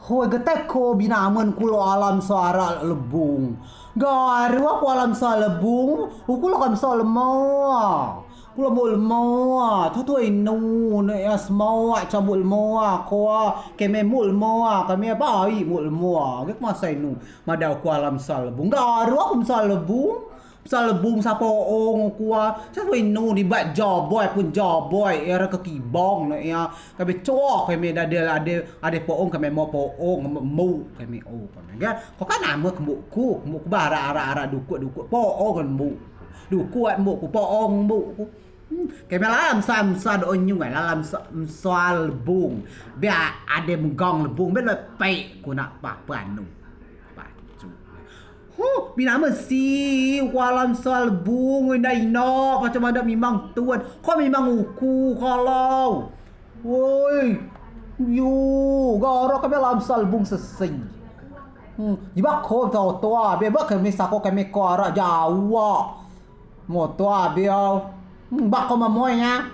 Hoi geteko binaman kulo alam suara lebung. Garu aku alam sa lebung, kulo kam sa lemau. Kulo mo lemau, tu inu ne ya semau cabul lemau ko keme mul lemau kami bai mul lemau. Gek masa inu madau ku alam sa lebung. Garu aku sa lebung. Salbung sa poong kuwa sa inu di bat joboy pun joboy era ke kibong na ya kami cok kami ada poong kami mau poong mu kami kami ga kok kan nama kembuku bara ara dukuk poong kan mu dukuk mu ku poong mu kami lam sam sad onyung lam soal lebung biar ada menggong lebung be lepek ku nak pa panu bina mesi walam soal bung indai no macam ada memang tuan kau memang uku kalau woi you garo kami lam soal bung sesing jibak kau tahu tua bebak kami sako kami ko ara jawa mo tua biau bak kau mamoynya